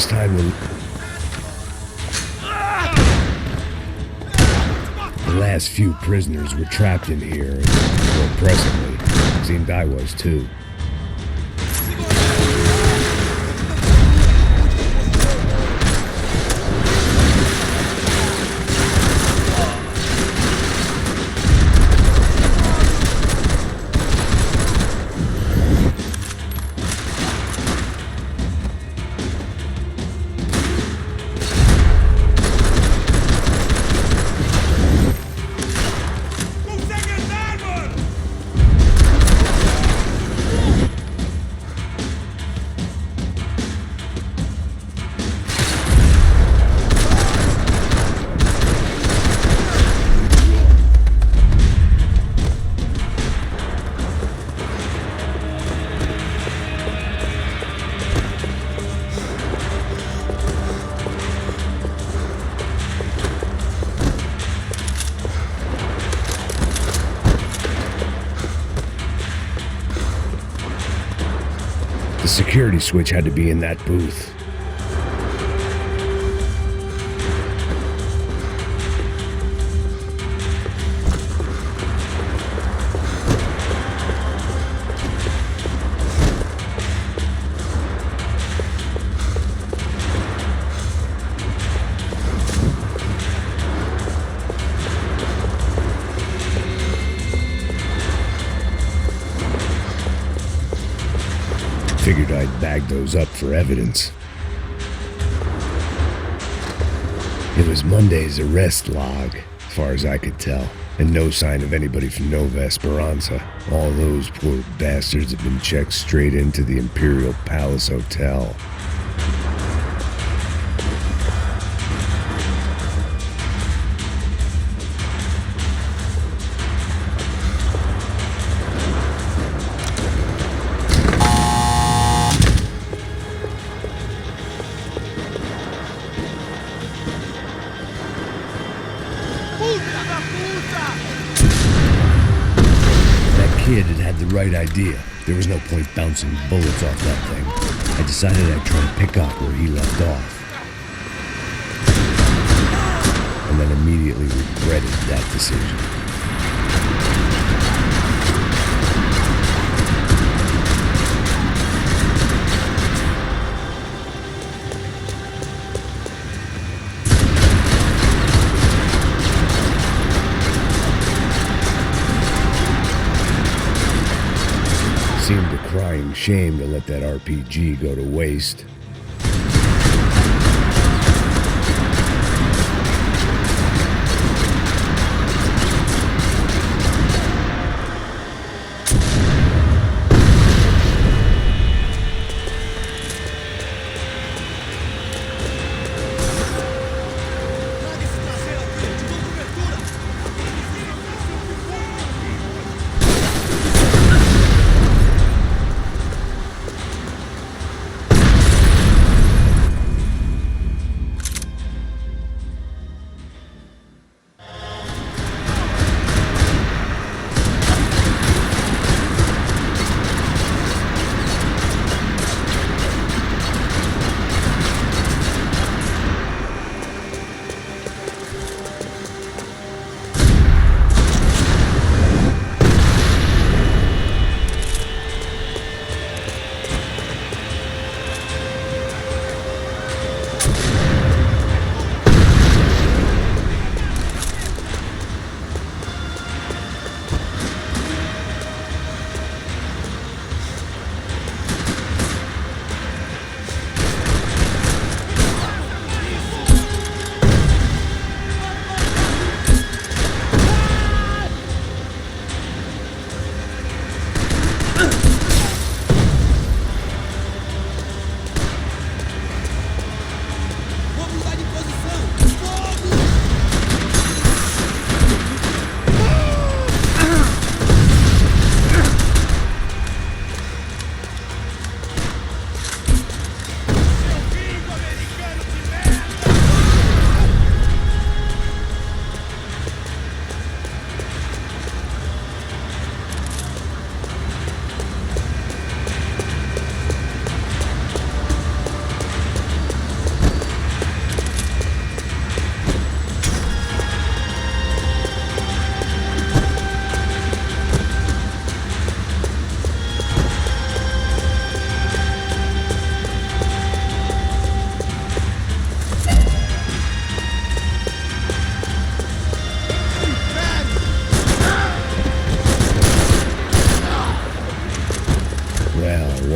was time to... The last few prisoners were trapped in here, and more pressingly, it seemed I was too. The security switch had to be in that booth. Figured I'd bag those up for evidence. It was Monday's arrest log, as far as I could tell, and no sign of anybody from Nova Esperança. All those poor bastards had been checked straight into the Imperial Palace Hotel. Kid had the right idea. There was no point bouncing bullets off that thing. I decided I'd try to pick up where he left off. And then immediately regretted that decision. Seemed a crying shame to let that RPG go to waste.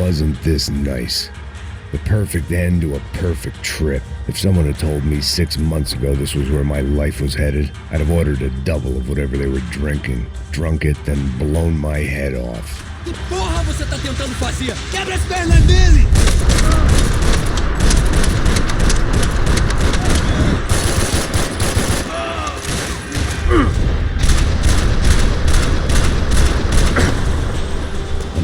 wasn't this nice? The perfect end to a perfect trip. If someone had told me 6 months ago this was where my life was headed, I'd have ordered a double of whatever they were drinking, drunk it, then blown my head off. Que porra você tá tentando fazer? Quebra as pernas dele!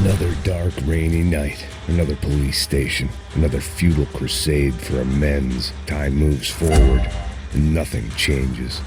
Another dark, rainy night. Another police station. Another futile crusade for amends. Time moves forward, and nothing changes.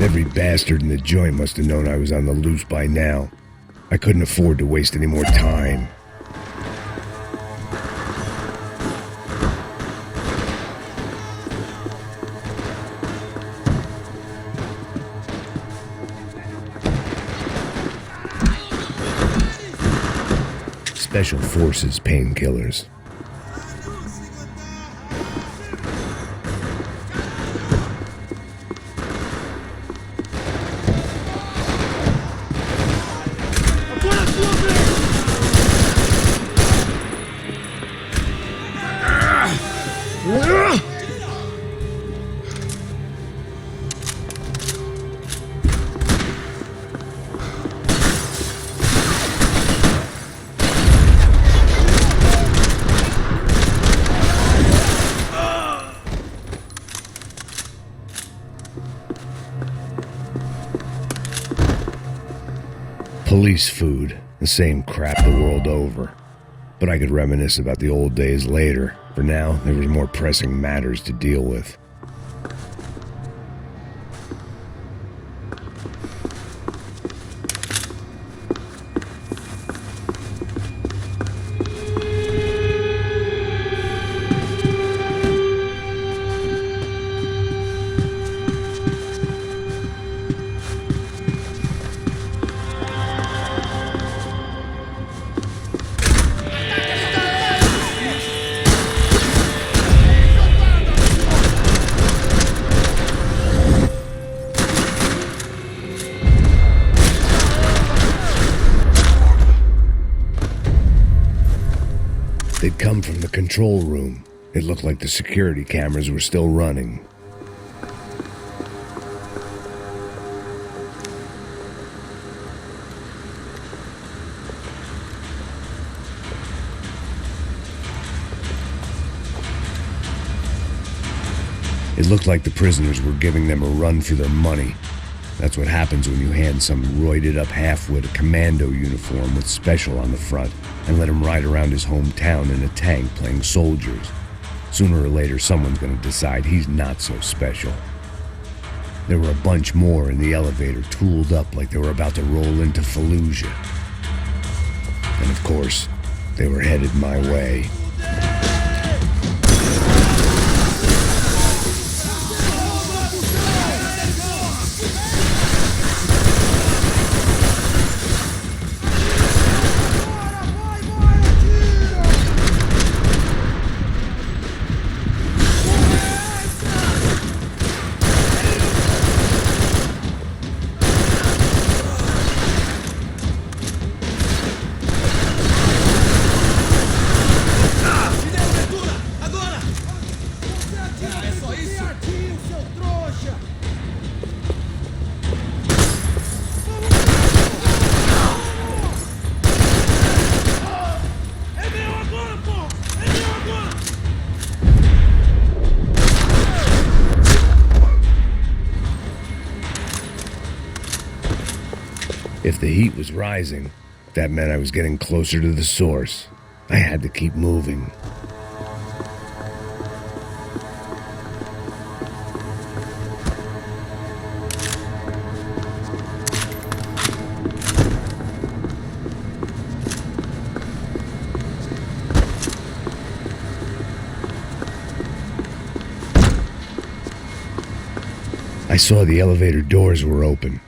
Every bastard in the joint must have known I was on the loose by now. I couldn't afford to waste any more time. Special Forces painkillers. Police food, the same crap the world over. But I could reminisce about the old days later. For now, there was more pressing matters to deal with. They'd come from the control room. It looked like the security cameras were still running. It looked like the prisoners were giving them a run for their money. That's what happens when you hand some roided-up halfwit a commando uniform with special on the front and let him ride around his hometown in a tank playing soldiers. Sooner or later, someone's gonna decide he's not so special. There were a bunch more in the elevator, tooled up like they were about to roll into Fallujah. And of course, they were headed my way. If the heat was rising, that meant I was getting closer to the source. I had to keep moving. I saw the elevator doors were open.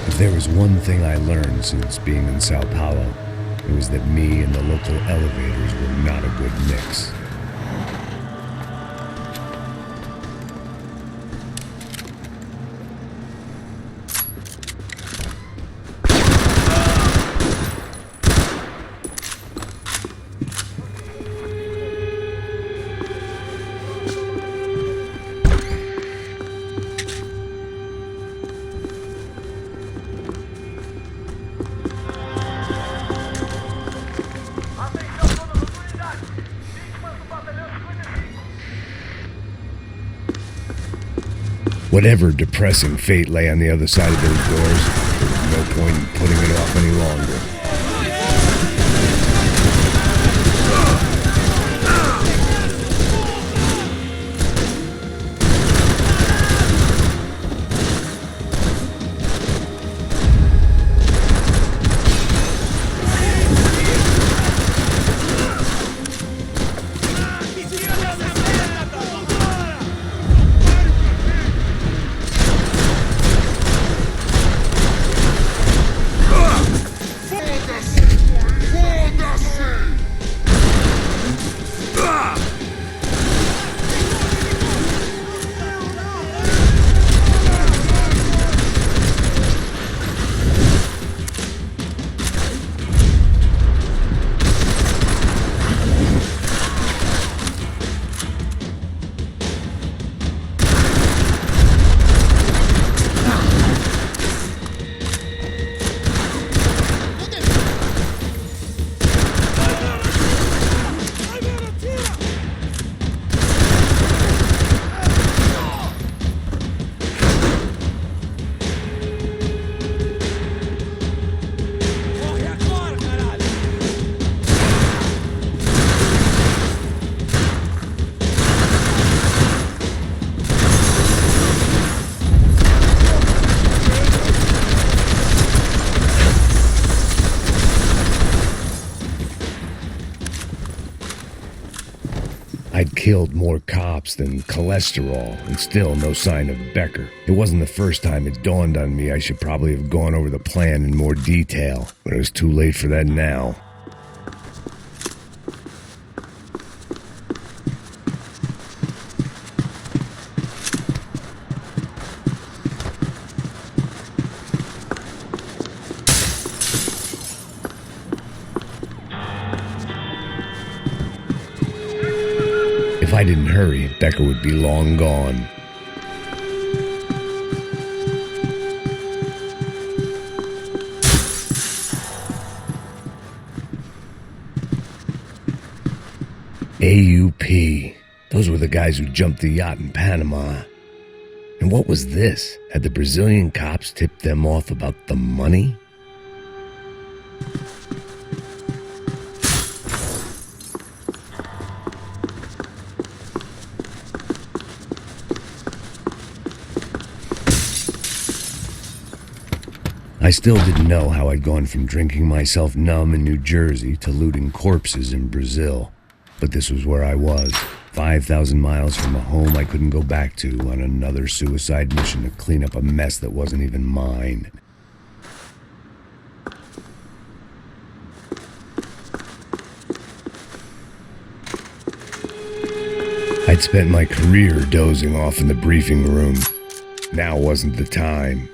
If there was one thing I learned since being in São Paulo, it was that me and the local elevators were not a good mix. Whatever depressing fate lay on the other side of those doors, there was no point in putting it off any longer. I'd killed more cops than cholesterol, and still no sign of Becker. It wasn't the first time it dawned on me I should probably have gone over the plan in more detail, but it was too late for that now. If I didn't hurry, Becker would be long gone. AUP. Those were the guys who jumped the yacht in Panama. And what was this? Had the Brazilian cops tipped them off about the money? I still didn't know how I'd gone from drinking myself numb in New Jersey to looting corpses in Brazil. But this was where I was, 5,000 miles from a home I couldn't go back to, on another suicide mission to clean up a mess that wasn't even mine. I'd spent my career dozing off in the briefing room. Now wasn't the time.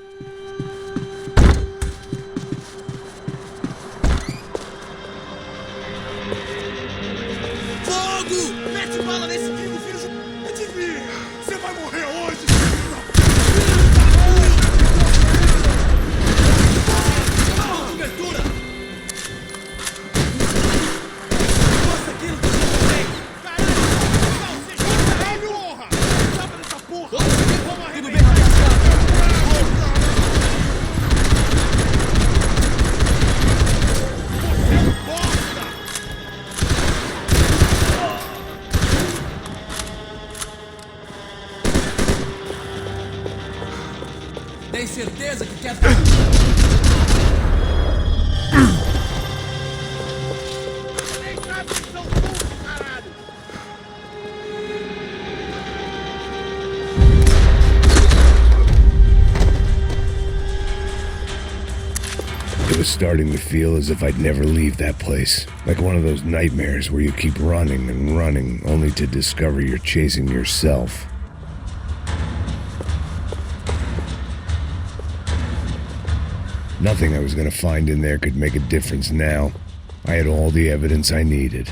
It was starting to feel as if I'd never leave that place. Like one of those nightmares where you keep running and running, only to discover you're chasing yourself. Nothing I was going to find in there could make a difference now. I had all the evidence I needed.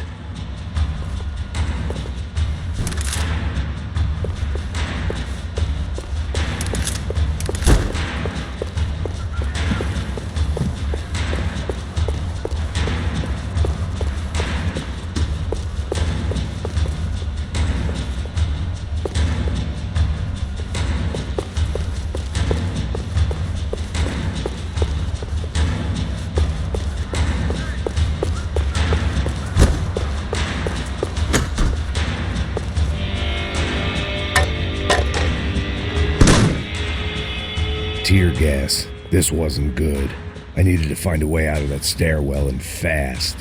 Tear gas. This wasn't good. I needed to find a way out of that stairwell, and fast.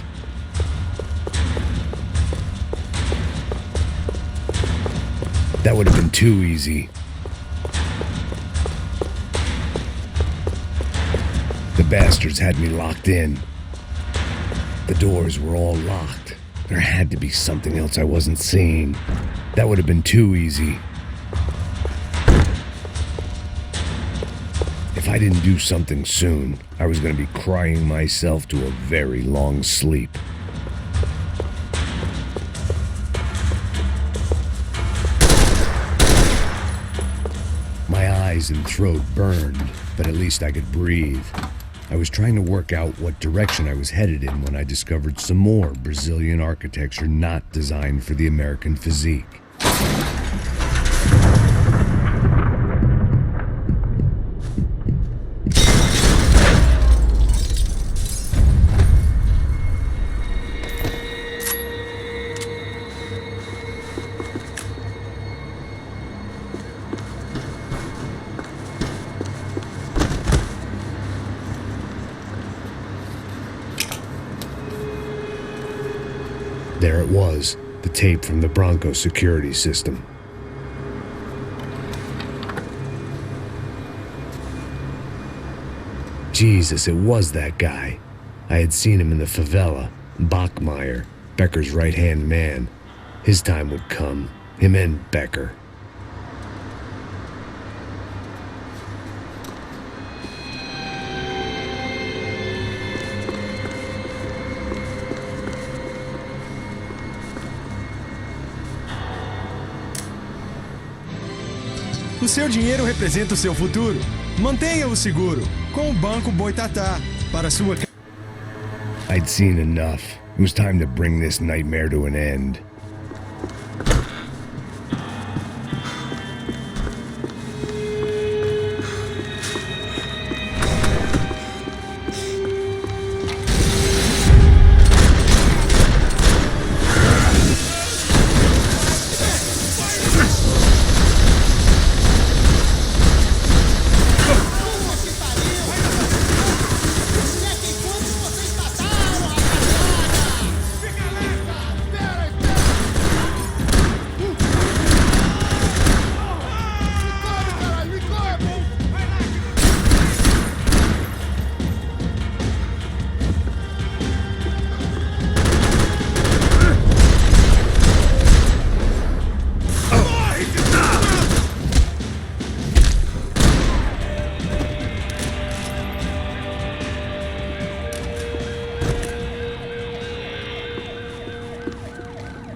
That would have been too easy. The bastards had me locked in. The doors were all locked. There had to be something else I wasn't seeing. That would have been too easy. If I didn't do something soon, I was going to be crying myself to a very long sleep. My eyes and throat burned, but at least I could breathe. I was trying to work out what direction I was headed in when I discovered some more Brazilian architecture not designed for the American physique. There it was, the tape from the Branco security system. Jesus, it was that guy. I had seen him in the favela, Bachmeyer, Becker's right-hand man. His time would come, him and Becker. O seu dinheiro representa o seu futuro. Mantenha-o seguro com o Banco Boitatá para sua... I'd seen enough. It was time to bring this nightmare to an end.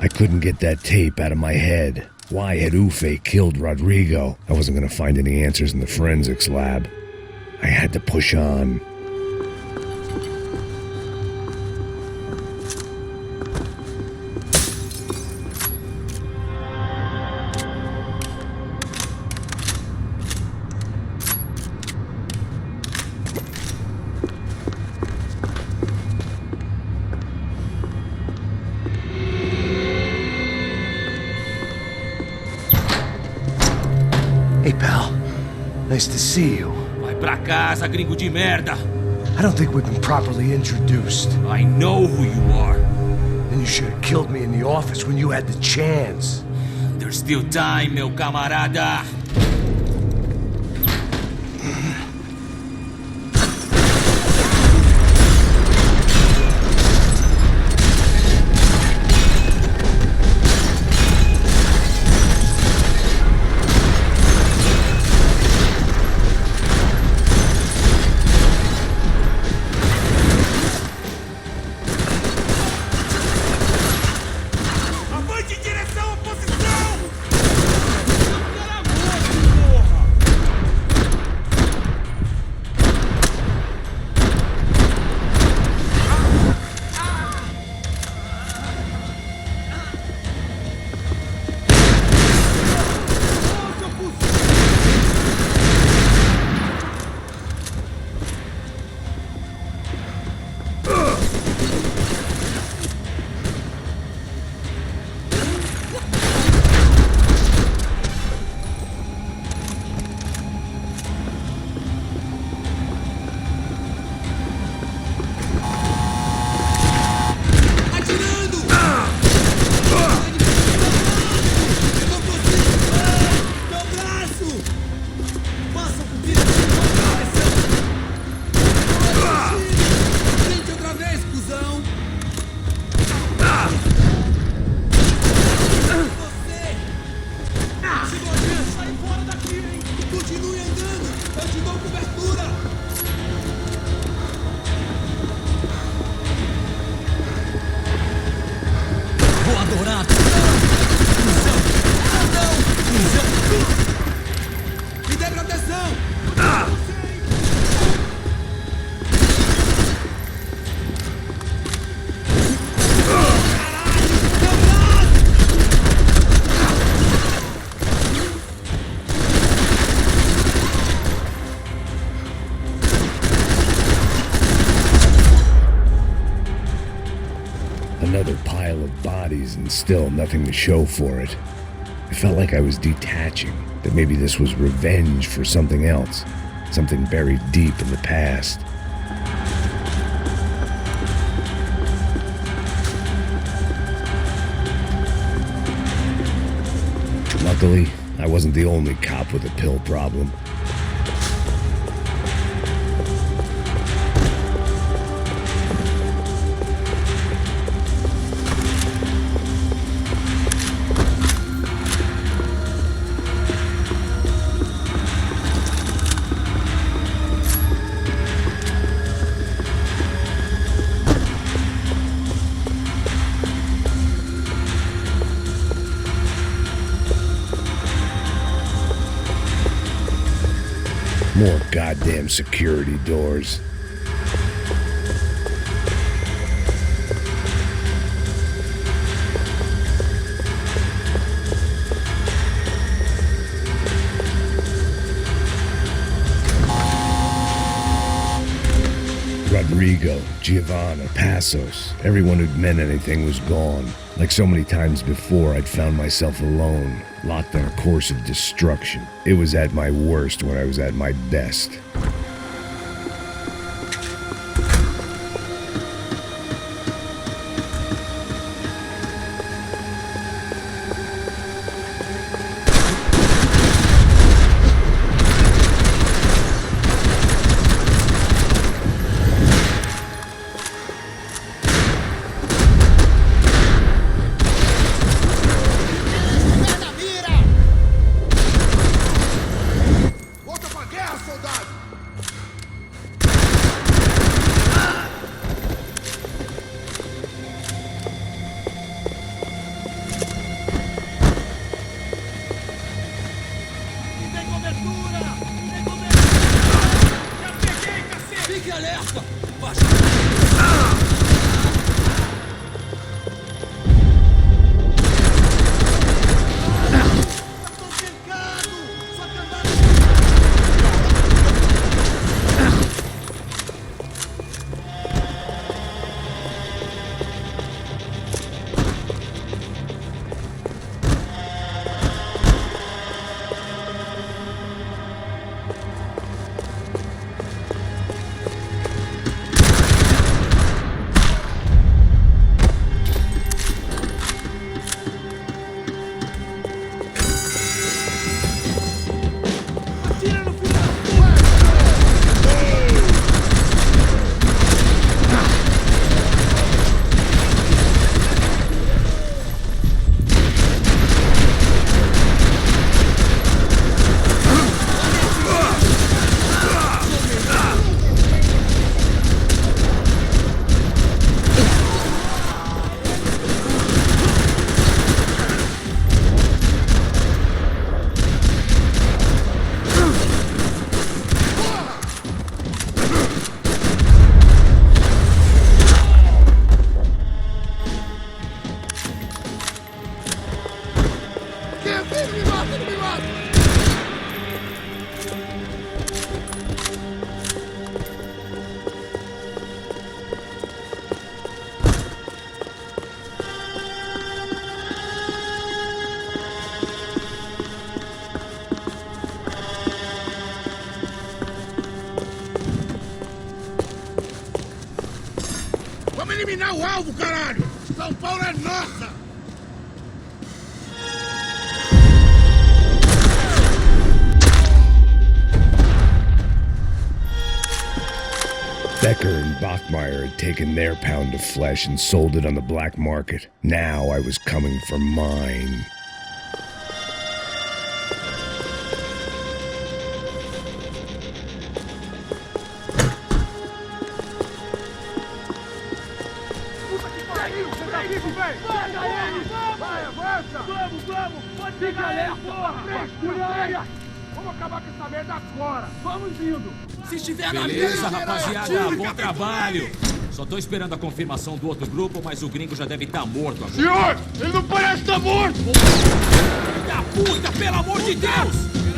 I couldn't get that tape out of my head. Why had Ufe killed Rodrigo? I wasn't going to find any answers in the forensics lab. I had to push on. Hey, pal. Nice to see you. Vai pra casa, gringo de merda. I don't think we've been properly introduced. I know who you are. Then you should have killed me in the office when you had the chance. There's still time, meu camarada. Another pile of bodies and still nothing to show for it. I felt like I was detaching, that maybe this was revenge for something else, something buried deep in the past. Luckily, I wasn't the only cop with a pill problem. More goddamn security doors. Rodrigo, Giovanna, Passos, everyone who'd meant anything was gone. Like so many times before, I'd found myself alone, locked on a course of destruction. It was at my worst when I was at my best. Vamos eliminar o alvo, caralho! São Paulo é nossa! Becker and Bachmeyer had taken their pound of flesh and sold it on the black market. Now I was coming for mine. Fica alerta, porra! Vamos acabar com essa merda agora! Vamos indo! Se estiver na Beleza, mira, rapaziada, atire, bom capitão. trabalho. Só tô esperando a confirmação do outro grupo, mas o gringo já deve estar morto agora. Senhor, ele não parece estar morto! Da puta, pelo amor de Deus!